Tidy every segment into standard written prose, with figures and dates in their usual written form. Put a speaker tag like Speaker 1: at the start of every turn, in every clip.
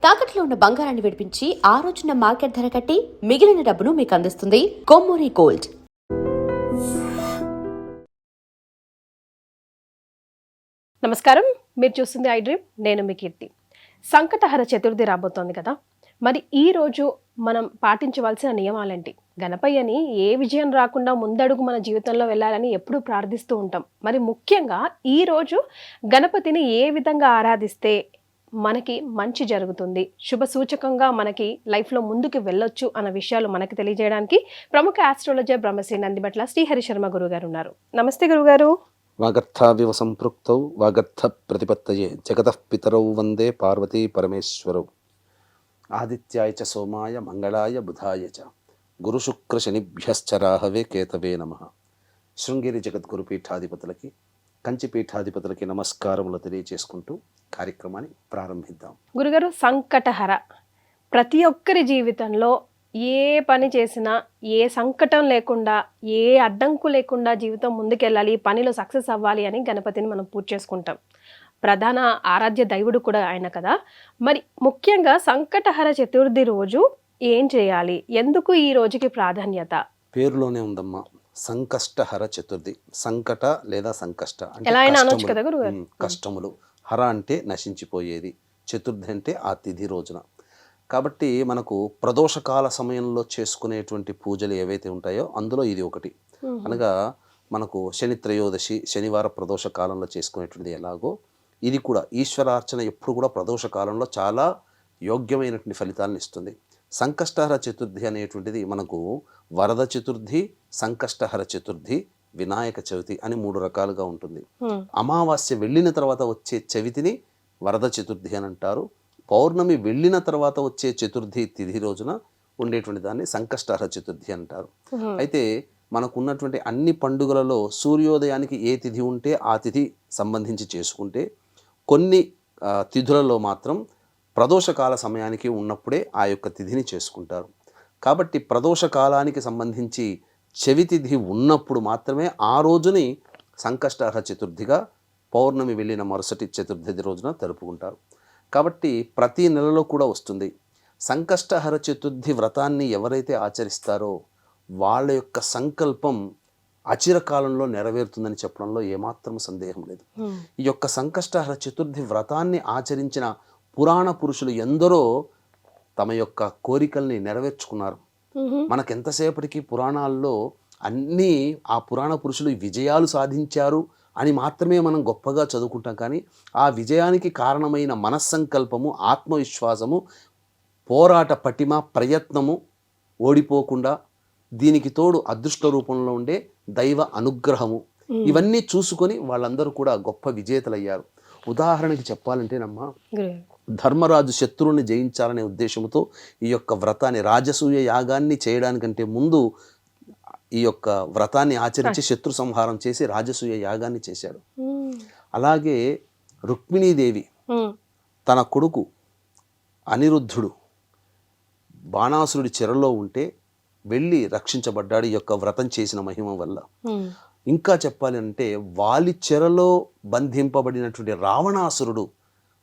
Speaker 1: తాకట్లో ఉన్న బంగారాన్ని విడిపించి ఆ రోజున మార్కెట్ ధర కట్టి మిగిలిన డబ్బును మీకు అందిస్తుంది కొమ్మూరి గోల్డ్.
Speaker 2: నమస్కారం, మీరు చూస్తుంది ఐ డ్రీమ్. నేను మీ కీర్తి. సంకటహర చతుర్థి రాబోతోంది కదా. మరి ఈ రోజు మనం పాటించవలసిన నియమాలేంటి? గణపయ్యని ఏ విజయం రాకుండా ముందడుగు మన జీవితంలో వెళ్ళాలని ఎప్పుడూ ప్రార్థిస్తూ ఉంటాం. మరి ముఖ్యంగా ఈ రోజు గణపతిని ఏ విధంగా ఆరాధిస్తే మనకి మంచి జరుగుతుంది, శుభ సూచకంగా మనకి లైఫ్లో ముందుకు వెళ్ళొచ్చు అన్న విషయాలు మనకి తెలియజేయడానికి ప్రముఖ ఆస్ట్రాలజర్ బ్రహ్మశ్రీ నందిబట్ల శ్రీహరి శర్మ గురుగారు ఉన్నారు. నమస్తే గురుగారు.
Speaker 3: వాగర్థావివ సంపృక్తౌ వాగర్థ ప్రతిపత్తయే జగతః పితరౌ వందే పార్వతీ పరమేశ్వరౌ. ఆదిత్యాయ చ సోమాయ మంగళాయ బుధాయ చ గురుశుక్ర శనిభ్యశ్చ రాహవే కేతవే నమః. శృంగేరి జగద్గురు పీఠాధిపతులకి, కంచి పీఠాధిపతులకి నమస్కారములు తెలియజేసుకుంటూ కార్యక్రమాన్ని ప్రారంభిద్దాం.
Speaker 2: గురుగారు, సంకటహర ప్రతి ఒక్కరి జీవితంలో ఏ పని చేసినా ఏ సంకటం లేకుండా, ఏ అడ్డంకు లేకుండా జీవితం ముందుకెళ్ళాలి, పనిలో సక్సెస్ అవ్వాలి అని గణపతిని మనం పూజ చేసుకుంటాం. ప్రధాన ఆరాధ్య దైవుడు కూడా ఆయన కదా. మరి ముఖ్యంగా సంకటహర చతుర్థి రోజు ఏం చేయాలి? ఎందుకు ఈ రోజుకి ప్రాధాన్యత?
Speaker 3: పేరులోనే ఉందమ్మా, సంకష్టహర చతుర్థి. సంకట లేదా సంకష్ట
Speaker 2: ఎలా అయినా అనొచ్చు కదా గురుగారు.
Speaker 3: కష్టములు. హర అంటే నశించిపోయేది, చతుర్థి అంటే ఆ తిథి రోజున. కాబట్టి మనకు ప్రదోషకాల సమయంలో చేసుకునేటువంటి పూజలు ఏవైతే ఉంటాయో అందులో ఇది ఒకటి. అనగా మనకు శని త్రయోదశి, శనివార ప్రదోష కాలంలో చేసుకునేటువంటిది ఎలాగో ఇది కూడా ఈశ్వరార్చన ఎప్పుడు కూడా ప్రదోష కాలంలో చాలా యోగ్యమైనటువంటి ఫలితాలను ఇస్తుంది. సంకష్టహర చతుర్థి అనేటువంటిది మనకు వరద చతుర్థి, సంకష్టహర చతుర్థి, వినాయక చవితి అని 3 రకాలుగా ఉంటుంది. అమావాస్య వెళ్ళిన తర్వాత వచ్చే చవితిని వరద చతుర్థి అని అంటారు. పౌర్ణమి వెళ్ళిన తర్వాత వచ్చే చతుర్థి తిథి రోజున ఉండేటువంటి దాన్ని సంకష్టహర చతుర్థి అంటారు. అయితే మనకు ఉన్నటువంటి అన్ని పండుగలలో సూర్యోదయానికి ఏ తిథి ఉంటే ఆ తిథి సంబంధించి చేసుకుంటే, కొన్ని తిథులలో మాత్రం ప్రదోషకాల సమయానికి ఉన్నప్పుడే ఆ యొక్క తిథిని చేసుకుంటారు. కాబట్టి ప్రదోష కాలానికి సంబంధించి చెవి తిథి ఉన్నప్పుడు మాత్రమే ఆ రోజుని సంకష్టహర చతుర్థిగా, పౌర్ణమి వెళ్ళిన మరుసటి చతుర్థి రోజున జరుపుకుంటారు. కాబట్టి ప్రతి నెలలో కూడా వస్తుంది. సంకష్టహర చతుర్థి వ్రతాన్ని ఎవరైతే ఆచరిస్తారో వాళ్ళ యొక్క సంకల్పం అచిరకాలంలో నెరవేరుతుందని చెప్పడంలో ఏమాత్రం సందేహం లేదు. ఈ యొక్క సంకష్టహర చతుర్థి వ్రతాన్ని ఆచరించిన పురాణ పురుషులు ఎందరో తమ యొక్క కోరికల్ని నెరవేర్చుకున్నారు. మనకెంతసేపటికి పురాణాల్లో అన్నీ ఆ పురాణ పురుషులు విజయాలు సాధించారు అని మాత్రమే మనం గొప్పగా చదువుకుంటాం. కానీ ఆ విజయానికి కారణమైన మనస్సంకల్పము, ఆత్మవిశ్వాసము, పోరాట పటిమ, ప్రయత్నము, ఓడిపోకుండా, దీనికి తోడు అదృష్ట రూపంలో ఉండే దైవ అనుగ్రహము, ఇవన్నీ చూసుకొని వాళ్ళందరూ కూడా గొప్ప విజేతలయ్యారు. ఉదాహరణకి చెప్పాలంటేనమ్మా, ధర్మరాజు శత్రువుని జయించాలనే ఉద్దేశంతో ఈ యొక్క వ్రతాన్ని, రాజసూయ యాగాన్ని చేయడానికంటే ముందు ఈ యొక్క వ్రతాన్ని ఆచరించి శత్రు సంహారం చేసి రాజసూయ యాగాన్ని చేశాడు. అలాగే రుక్మిణీదేవి తన కొడుకు అనిరుద్ధుడు బాణాసురుడి చెరలో ఉంటే వెళ్ళి రక్షించబడ్డాడు ఈ యొక్క వ్రతం చేసిన మహిమ వల్ల. ఇంకా చెప్పాలి అంటే వాలి చెరలో బంధింపబడినటువంటి రావణాసురుడు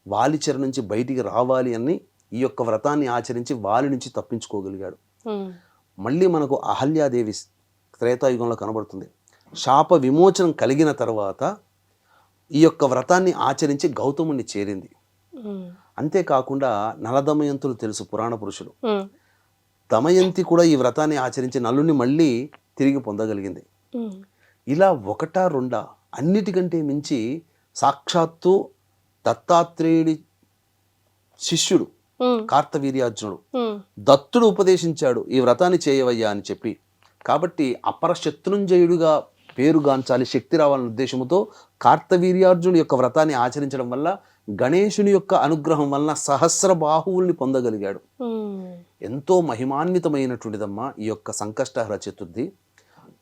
Speaker 3: వాలి చెర నుంచి బయటికి రావాలి అని ఈ యొక్క వ్రతాన్ని ఆచరించి వాలి నుంచి తప్పించుకోగలిగాడు. మళ్ళీ మనకు అహల్యాదేవి త్రేతాయుగంలో కనబడుతుంది. శాప విమోచనం కలిగిన తర్వాత ఈ యొక్క వ్రతాన్ని ఆచరించి గౌతముని చేరింది. అంతేకాకుండా నలదమయంతులు తెలుసు పురాణ పురుషులు. దమయంతి కూడా ఈ వ్రతాన్ని ఆచరించి నలుని మళ్ళీ తిరిగి పొందగలిగింది. ఇలా ఒకటా రెండా, అన్నిటికంటే మించి సాక్షాత్తు దత్తాత్రేయుడి శిష్యుడు కార్తవీర్యార్జునుడు దత్తుడు ఉపదేశించాడు ఈ వ్రతాన్ని చేయవయ్యా అని చెప్పి. కాబట్టి అపర శత్రుంజయుడిగా పేరుగాంచాలి, శక్తి రావాలనే ఉద్దేశంతో కార్తవీర్యార్జునుడి యొక్క వ్రతాన్ని ఆచరించడం వల్ల గణేశుని యొక్క అనుగ్రహం వలన సహస్ర బాహువుల్ని పొందగలిగాడు. ఎంతో మహిమాన్వితమైనటువంటిదమ్మా ఈ యొక్క సంకష్టహర చతుర్థి.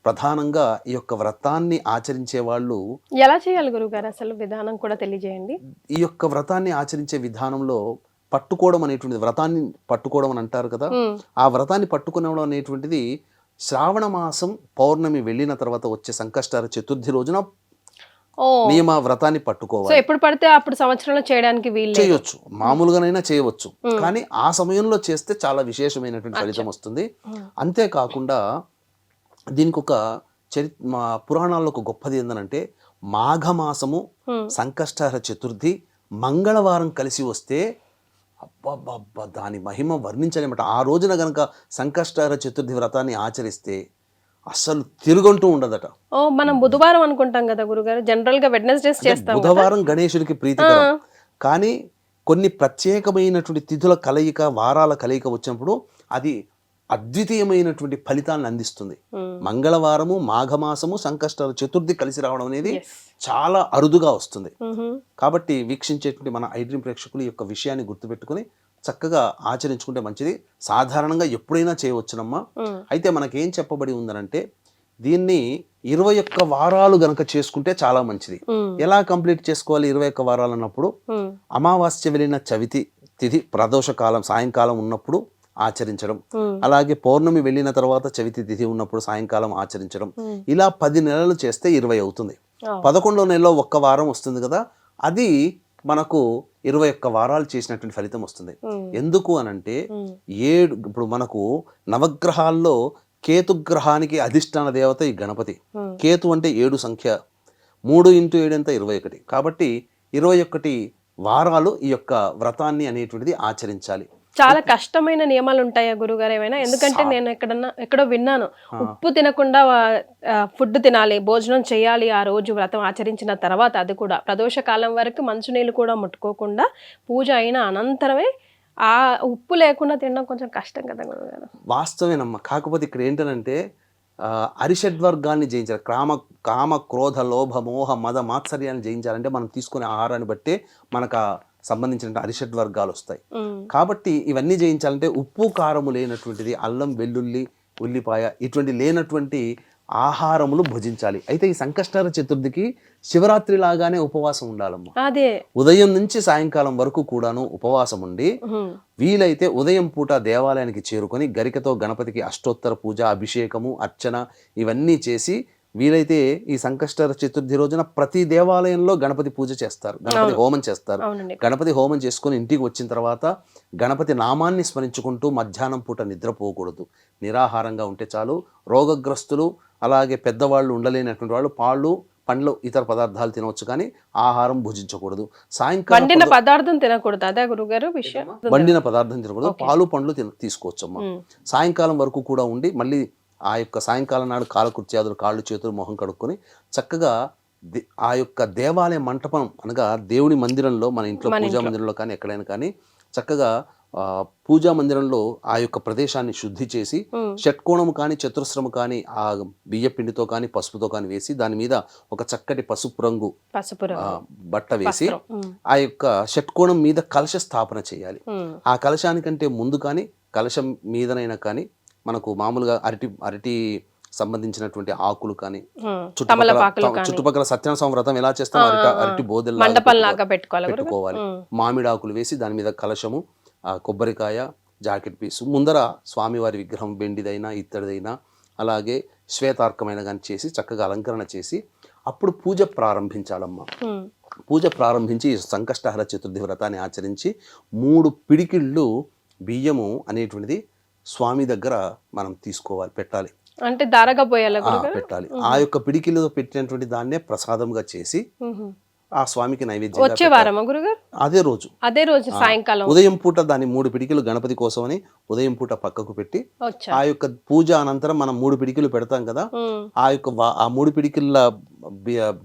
Speaker 3: ప్రధానంగా ఈ యొక్క వ్రతాన్ని ఆచరించే వాళ్ళు
Speaker 2: ఎలా చేయాలి గురుగారు? అసలు విధానం కూడా తెలియజేయండి.
Speaker 3: ఈ యొక్క వ్రతాన్ని ఆచరించే విధానంలో పట్టుకోవడం అనేటువంటిది, వ్రతాన్ని పట్టుకోవడం అని అంటారు కదా, ఆ వ్రతాన్ని పట్టుకోవడం అనేటువంటిది శ్రావణ మాసం పౌర్ణమి వెళ్ళిన తర్వాత వచ్చే సంకష్టహర చతుర్థి రోజున
Speaker 2: ఓ
Speaker 3: నియమ వ్రతాన్ని
Speaker 2: సో
Speaker 3: పట్టుకోవాలి.
Speaker 2: ఎప్పుడు పడితే అప్పుడు సంవత్సరంలో చేయడానికి వీలు
Speaker 3: చేయొచ్చు, మామూలుగానైనా చేయవచ్చు, కానీ ఆ సమయంలో చేస్తే చాలా విశేషమైనటువంటి ఫలితం వస్తుంది. అంతేకాకుండా దీనికి ఒక మా పురాణాల్లో ఒక గొప్పది ఏంటంటే మాఘమాసము సంకష్టహర చతుర్థి మంగళవారం కలిసి వస్తే అబ్బబ్బబ్బా దాని మహిమ వర్ణించలేమట. ఆ రోజున గనక సంకష్టహర చతుర్థి వ్రతాన్ని ఆచరిస్తే అస్సలు తిరుగంటూ ఉండదట.
Speaker 2: ఓ మనం బుధవారం అనుకుంటాం కదా గురుగారు, జనరల్ గా వెడ్నెస్డేస్ చేస్తాం.
Speaker 3: బుధవారం గణేశుడికి ప్రీతికరం, కానీ కొన్ని ప్రత్యేకమైనటువంటి తిథుల కలయిక, వారాల కలయిక వచ్చినప్పుడు అది అద్వితీయమైనటువంటి ఫలితాన్ని అందిస్తుంది. మంగళవారము, మాఘమాసము, సంకష్టహర చతుర్థి కలిసి రావడం అనేది చాలా అరుదుగా వస్తుంది. కాబట్టి వీక్షించేటువంటి మన ఐడ్రీమ్ ప్రేక్షకులు ఈ యొక్క విషయాన్ని గుర్తుపెట్టుకుని చక్కగా ఆచరించుకుంటే మంచిది. సాధారణంగా ఎప్పుడైనా చేయవచ్చునమ్మా. అయితే మనకేం చెప్పబడి ఉందనంటే దీన్ని 21 వారాలు గనక చేసుకుంటే చాలా మంచిది. ఎలా కంప్లీట్ చేసుకోవాలి 21 వారాలు అన్నప్పుడు? అమావాస్య వెళ్ళిన చవితి తిథి ప్రదోష కాలం సాయంకాలం ఉన్నప్పుడు ఆచరించడం, అలాగే పౌర్ణమి వెళ్ళిన తర్వాత చవితి తిథి ఉన్నప్పుడు సాయంకాలం ఆచరించడం, ఇలా 10 నెలలు చేస్తే 20 అవుతుంది. 11వ నెలలో 1 వారం వస్తుంది కదా, అది మనకు 21 వారాలు చేసినటువంటి ఫలితం వస్తుంది. ఎందుకు అనంటే ఇప్పుడు మనకు నవగ్రహాల్లో కేతుగ్రహానికి అధిష్టాన దేవత ఈ గణపతి. కేతు అంటే 7 సంఖ్య, 3 × 7 ఎంత 21. కాబట్టి 21 వారాలు ఈ యొక్క వ్రతాన్ని అనేటువంటిది ఆచరించాలి.
Speaker 2: చాలా కష్టమైన నియమాలు ఉంటాయా గురుగారు ఏమైనా? ఎందుకంటే నేను ఎక్కడో విన్నాను, ఉప్పు తినకుండా ఫుడ్ తినాలి, భోజనం చేయాలి ఆ రోజు వ్రతం ఆచరించిన తర్వాత, అది కూడా ప్రదోష కాలం వరకు మంచునీళ్ళు కూడా ముట్టుకోకుండా పూజ అయిన అనంతరమే ఆ ఉప్పు లేకుండా తినడం కొంచెం కష్టం కదా గురుగారు?
Speaker 3: వాస్తవేనమ్మా. కాకపోతే ఇక్కడ ఏంటంటే అరిషడ్వర్గాన్ని జయించాలి. కామ క్రోధ లోభ మోహ మద మాత్సర్యాన్ని జయించాలంటే మనం తీసుకునే ఆహారాన్ని బట్టే మనకు సంబంధించిన అరిషడ్వర్గాలు వస్తాయి. కాబట్టి ఇవన్నీ జయించాలంటే ఉప్పు కారము లేనటువంటిది, అల్లం వెల్లుల్లి ఉల్లిపాయ ఇటువంటి లేనటువంటి ఆహారములు భుజించాలి. అయితే ఈ సంకష్టహర చతుర్థికి శివరాత్రి లాగానే ఉపవాసం ఉండాలమ్మా.
Speaker 2: అదే
Speaker 3: ఉదయం నుంచి సాయంకాలం వరకు కూడాను ఉపవాసం ఉండి వీలైతే ఉదయం పూట దేవాలయానికి చేరుకొని గరికతో గణపతికి అష్టోత్తర పూజ, అభిషేకము, అర్చన ఇవన్నీ చేసి వీలైతే ఈ సంకష్టహర చతుర్థి రోజున ప్రతి దేవాలయంలో గణపతి పూజ చేస్తారు, గణపతి హోమం చేస్తారు. గణపతి హోమం చేసుకుని ఇంటికి వచ్చిన తర్వాత గణపతి నామాన్ని స్మరించుకుంటూ మధ్యాహ్నం పూట నిద్రపోకూడదు, నిరాహారంగా ఉంటే చాలు. రోగగ్రస్తులు అలాగే పెద్దవాళ్ళు ఉండలేనటువంటి వాళ్ళు పాలు పండ్లు ఇతర పదార్థాలు తినవచ్చు, కానీ ఆహారం భుజించకూడదు. సాయంకాలం
Speaker 2: వండిన పదార్థం తినకూడదు, అదే గురుగారు విషయం.
Speaker 3: వండిన పదార్థం తినకూడదు, పాలు పండ్లు తీసుకోవచ్చమ్మా. సాయంకాలం వరకు కూడా ఉండి మళ్ళీ ఆ యొక్క సాయంకాలం నాడు కాలకృత్యాదులు, కాళ్ళు చేతులు మొహం కడుక్కొని చక్కగా ఆ యొక్క దేవాలయ మంటపం అనగా దేవుని మందిరంలో, మన ఇంట్లో పూజా మందిరంలో కానీ ఎక్కడైనా కానీ చక్కగా పూజా మందిరంలో ఆ యొక్క ప్రదేశాన్ని శుద్ధి చేసి షట్కోణము కానీ చతురస్రము కానీ ఆ బియ్య పిండితో కానీ పసుపుతో కానీ వేసి దాని మీద ఒక చక్కటి పసుపు రంగు బట్ట వేసి ఆ యొక్క షట్కోణం మీద కలశ స్థాపన చేయాలి. ఆ కలశానికంటే ముందు కానీ కలశం మీదనైనా కానీ మనకు మామూలుగా అరటి సంబంధించినటువంటి ఆకులు కానీ చుట్టుపక్కల సత్యనారాయణ వ్రతం ఎలా చేస్తాం అరటి బోదెల్లాగా పెట్టుకోవాలి. మామిడి ఆకులు వేసి దాని మీద కలశము, కొబ్బరికాయ, జాకెట్ పీసు, ముందర స్వామివారి విగ్రహం వెండిదైనా ఇత్తడిదైనా అలాగే శ్వేతార్కమైన కానీ చేసి చక్కగా అలంకరణ చేసి అప్పుడు పూజ ప్రారంభించాలమ్మా. పూజ ప్రారంభించి సంకష్టహర చతుర్థి వ్రతాన్ని ఆచరించి 3 పిడికిళ్ళు బియ్యము అనేటువంటిది స్వామి దగ్గర మనం తీసుకోవాలి, పెట్టాలి.
Speaker 2: అంటే దారగా పోయాలి,
Speaker 3: పెట్టాలి. ఆ యొక్క పిడికిలో పెట్టినటువంటి దాన్నే ప్రసాదంగా చేసి ఆ స్వామికి నైవేద్యం.
Speaker 2: వచ్చే వారమా గురుగారు?
Speaker 3: అదే రోజు
Speaker 2: సాయంకాలం
Speaker 3: ఉదయం పూట దాన్ని 3 పిడికిలు గణపతి కోసమని ఉదయం పూట పక్కకు పెట్టి ఆ యొక్క పూజ అనంతరం మనం 3 పిడికిలు పెడతాం కదా, ఆ యొక్క ఆ 3 పిడికిళ్ళ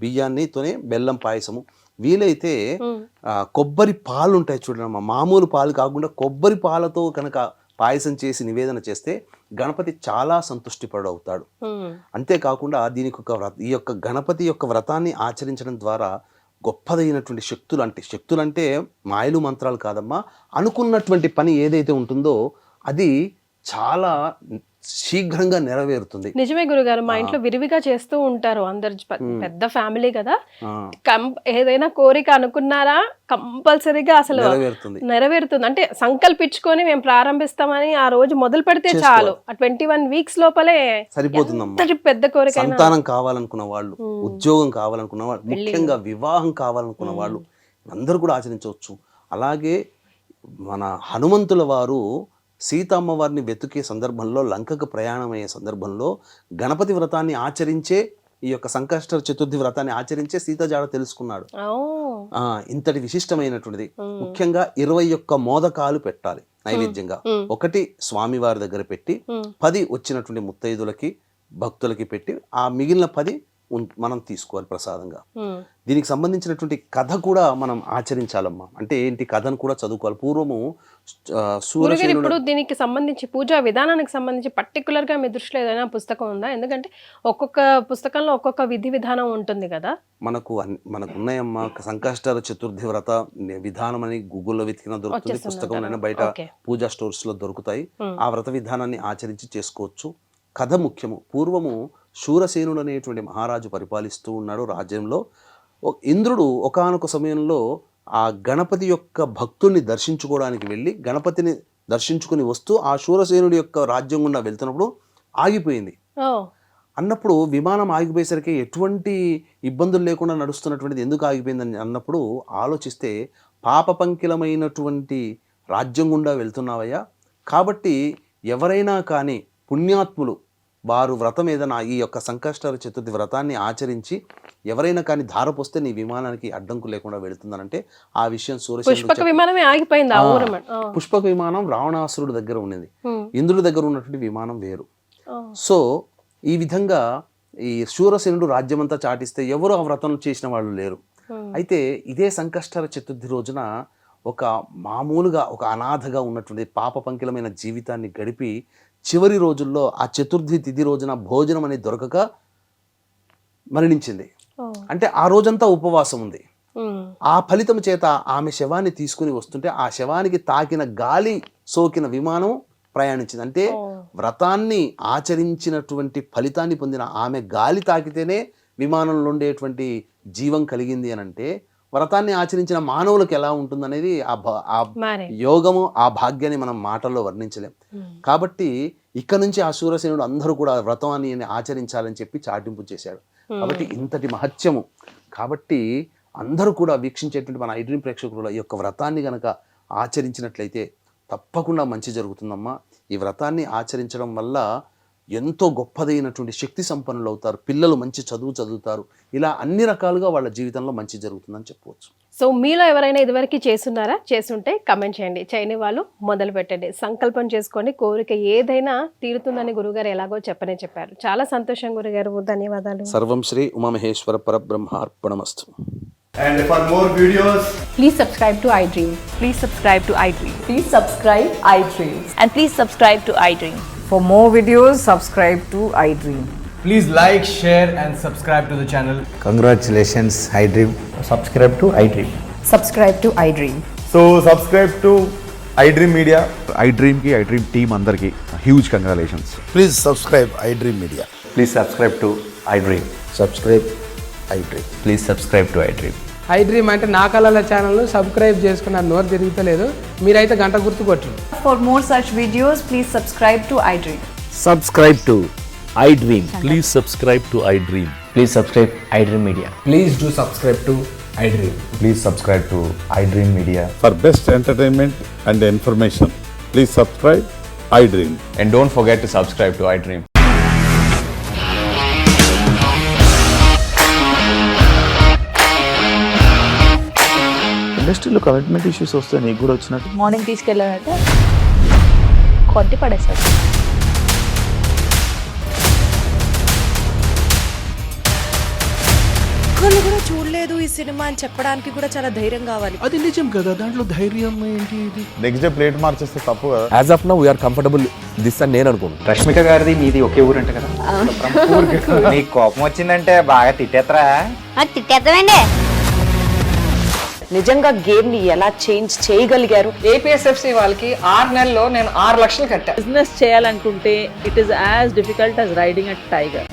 Speaker 3: బియ్యాన్నితోనే బెల్లం పాయసము, వీలైతే కొబ్బరి పాలు ఉంటాయి చూడమ్మా, మామూలు పాలు కాకుండా కొబ్బరి పాలతో కనుక పాయసం చేసి నివేదన చేస్తే గణపతి చాలా సంతుష్టిపడవుతాడు. అంతేకాకుండా దీనికి ఈ యొక్క గణపతి యొక్క వ్రతాన్ని ఆచరించడం ద్వారా గొప్పదైనటువంటి శక్తులంటే మాయలు మంత్రాలు కాదమ్మా, అనుకున్నటువంటి పని ఏదైతే ఉంటుందో అది చాలా శీఘ్రంగా నెరవేరుతుంది.
Speaker 2: నిజమే గురుగారు, మా ఇంట్లో విరివిగా చేస్తూ ఉంటారు అందరు, పెద్ద ఫ్యామిలీ కదా. ఏదైనా కోరిక అనుకున్నారా కంపల్సరీగా అసలు నెరవేరుతుంది. అంటే సంకల్పించుకొని మేము ప్రారంభిస్తామని ఆ రోజు మొదలు పెడితే చాలు, 21 weeks లోపలే
Speaker 3: సరిపోతుందమ్మా.
Speaker 2: పెద్ద కోరిక,
Speaker 3: సంతానం కావాలనుకున్న వాళ్ళు, ఉద్యోగం కావాలనుకున్న వాళ్ళు, ముఖ్యంగా వివాహం కావాలనుకున్న వాళ్ళు అందరూ కూడా ఆచరించవచ్చు. అలాగే మన హనుమంతుల వారు సీతమ్మ వారిని వెతుకే సందర్భంలో, లంకకు ప్రయాణమయ్యే సందర్భంలో గణపతి వ్రతాన్ని ఆచరించే, ఈ యొక్క సంకష్ట చతుర్థి వ్రతాన్ని ఆచరించే సీత జాడ తెలుసుకున్నాడు. ఇంతటి విశిష్టమైనటువంటిది. ముఖ్యంగా 21 మోదకాలు పెట్టాలి నైవేద్యంగా. 1 స్వామివారి దగ్గర పెట్టి 10 వచ్చినటువంటి ముత్తైదులకి భక్తులకి పెట్టి ఆ మిగిలిన 10 మనం తీసుకోవాలి ప్రసాదంగా. దీనికి సంబంధించినటువంటి కథ కూడా మనం ఆచరించాలమ్మా. అంటే ఏంటి కథను కూడా చదువుకోవాలి. పూర్వము
Speaker 2: ఇప్పుడు దీనికి సంబంధించి పూజా విధానానికి సంబంధించి పర్టికులర్ గా మీ దృష్టిలో ఏదైనా పుస్తకం ఉందా? ఎందుకంటే ఒక్కొక్క పుస్తకంలో ఒక్కొక్క విధి విధానం ఉంటుంది కదా. మనకు
Speaker 3: ఉన్నాయమ్మా. సంకష్ట చతుర్థి వ్రత విధానం అని గూగుల్లో వెతికినా దొరుకుతుంది, పుస్తకం బయట పూజా స్టోర్స్ లో దొరుకుతాయి. ఆ వ్రత విధానాన్ని ఆచరించి చేసుకోవచ్చు. కథ ముఖ్యము. పూర్వము శూరసేనుడు అనేటువంటి మహారాజు పరిపాలిస్తూ ఉన్నాడు రాజ్యంలో. ఇంద్రుడు ఒకానొక సమయంలో ఆ గణపతి యొక్క భక్తుల్ని దర్శించుకోవడానికి వెళ్ళి గణపతిని దర్శించుకుని వస్తూ ఆ శూరసేనుడి యొక్క రాజ్యం గుండా వెళ్తున్నప్పుడు ఆగిపోయింది. అన్నప్పుడు విమానం ఆగిపోయేసరికి ఎటువంటి ఇబ్బందులు లేకుండా నడుస్తున్నటువంటిది ఎందుకు ఆగిపోయిందని అన్నప్పుడు ఆలోచిస్తే, పాప పంకిలమైనటువంటి రాజ్యం గుండా వెళ్తున్నావయ్యా, కాబట్టి ఎవరైనా కానీ పుణ్యాత్ములు వారు వ్రతం ఏదైనా ఈ యొక్క సంకష్ట చతుర్థి వ్రతాన్ని ఆచరించి ఎవరైనా కానీ ధారపోస్తే నీ విమానానికి అడ్డంకు లేకుండా వెళుతుందనంటే ఆ విషయం
Speaker 2: పుష్పక
Speaker 3: విమానం రావణాసురుడి దగ్గర ఉండింది, ఇంద్రుడి దగ్గర ఉన్నటువంటి విమానం వేరు. సో ఈ విధంగా ఈ శూరసేనుడు రాజ్యమంతా చాటిస్తే ఎవరు ఆ వ్రతం చేసిన వాళ్ళు లేరు. అయితే ఇదే సంకష్ట చతుర్థి రోజున ఒక మామూలుగా ఒక అనాథగా ఉన్నటువంటి పాప పంకిలమైన జీవితాన్ని గడిపి చివరి రోజుల్లో ఆ చతుర్థి తిథి రోజున భోజనం అనేది దొరకక మరణించింది. అంటే ఆ రోజంతా ఉపవాసం ఉంది. ఆ ఫలితం చేత ఆమె శవాన్ని తీసుకుని వస్తుంటే ఆ శవానికి తాకిన గాలి సోకిన విమానం ప్రయాణించింది. అంటే వ్రతాన్ని ఆచరించినటువంటి ఫలితాన్ని పొందిన ఆమె గాలి తాకితేనే విమానంలో ఉండేటువంటి జీవం కలిగింది అని అంటే వ్రతాన్ని ఆచరించిన మానవులకు ఎలా ఉంటుందనేది ఆ యోగము, ఆ భాగ్యాన్ని మనం మాటల్లో వర్ణించలేం. కాబట్టి ఇక్కడ నుంచి ఆ శూరసేనుడు అందరూ కూడా వ్రతాన్ని ఆచరించాలని చెప్పి చాటింపు చేశాడు. కాబట్టి ఇంతటి మహత్యము. కాబట్టి అందరూ కూడా వీక్షించేటువంటి మన ఐడ్రీమ్ ప్రేక్షకుల ఈ యొక్క వ్రతాన్ని గనక ఆచరించినట్లయితే తప్పకుండా మంచి జరుగుతుందమ్మా. ఈ వ్రతాన్ని ఆచరించడం వల్ల ఎంతో గొప్పదైనటువంటి శక్తి సంపన్నులు అవుతారు, పిల్లలు మంచి చదువు చదువుతారు, ఇలా అన్ని రకాలుగా వాళ్ళ జీవితంలో మంచి జరుగుతుందని చెప్పవచ్చు.
Speaker 2: సో మీలో ఎవరైనా ఇదివరకు చేస్తున్నారా? చేస్తుంటే కమెంట్ చేయండి, చేయని వాళ్ళు మొదలు పెట్టండి. సంకల్పం చేసుకోండి, కోరిక ఏదైనా తీరుతుందని గురుగారు ఎలాగో చెప్పారు. చాలా సంతోషం గురుగారు, ధన్యవాదాలు.
Speaker 3: సర్వం Shri Umamaheshwara పరబ్రహ్మార్పణమస్తు.
Speaker 4: And for more videos,
Speaker 5: please subscribe to iDream.
Speaker 6: Please subscribe to iDream.
Speaker 5: Please subscribe iDream.
Speaker 6: And please subscribe to iDream.
Speaker 5: For more videos, subscribe to iDream.
Speaker 4: please like, share and subscribe to the channel.
Speaker 7: Congratulations, iDream. Subscribe to iDream.
Speaker 5: Subscribe to iDream.
Speaker 4: So subscribe to iDream Media.
Speaker 8: iDream team andarki huge congratulations.
Speaker 7: Please subscribe iDream Media.
Speaker 9: Please subscribe to iDream.
Speaker 7: Subscribe iDream.
Speaker 9: Please subscribe to iDream.
Speaker 10: iDream అంటే నా కళల ఛానల్ను subscribe చేసుకున్న నోరు తిరుగుతలేదు, మీరైతే గంట గుర్తు కొట్టండి.
Speaker 5: For more such videos, please subscribe to iDream.
Speaker 7: Subscribe to iDream.
Speaker 8: Please subscribe to iDream.
Speaker 9: Please subscribe iDream Media.
Speaker 4: Please do subscribe to iDream.
Speaker 9: Please subscribe to iDream Media.
Speaker 8: For best entertainment and information, please subscribe iDream.
Speaker 9: And don't forget to subscribe to iDream.
Speaker 8: ఇండస్ట్రీలో commitment issues వస్తే నీకు కూడా వచ్చినట్టు
Speaker 6: morning తీసుకెళ్ళాలంటే కొట్టి పడేసాడు.
Speaker 11: ఒక్కళ్ళు కూడా చూడలేదు ఈ సినిమా అని చెప్పడానికి కూడా చాలా ధైర్యం కావాలి.
Speaker 8: అది నిజం కదా, దాంట్లో ధైర్యం ఏంటి? ఇది
Speaker 4: నెక్స్ట్ డే ప్లేట్ మార్చేస్తే తప్పు కదా.
Speaker 9: As of now, we are comfortable this అని నేను అనుకుంటున్నాను.
Speaker 7: రష్మిక గారిది మీది ఒకే ఊరంట కదా? నీకు కోపం వచ్చిందంటే బాగా తిట్టేత్తరా?
Speaker 6: తిట్టేద్దామండి.
Speaker 11: నిజంగా గేమ్ ని ఎలా చేంజ్ చేయగలిగారు?
Speaker 10: ఏపీఎస్ఎఫ్సి వాళ్ళకి 6 నెలల్లో నేను 6 లక్షలు కట్టా.
Speaker 6: బిజినెస్ చేయాలనుకుంటే it is as difficult as riding a tiger.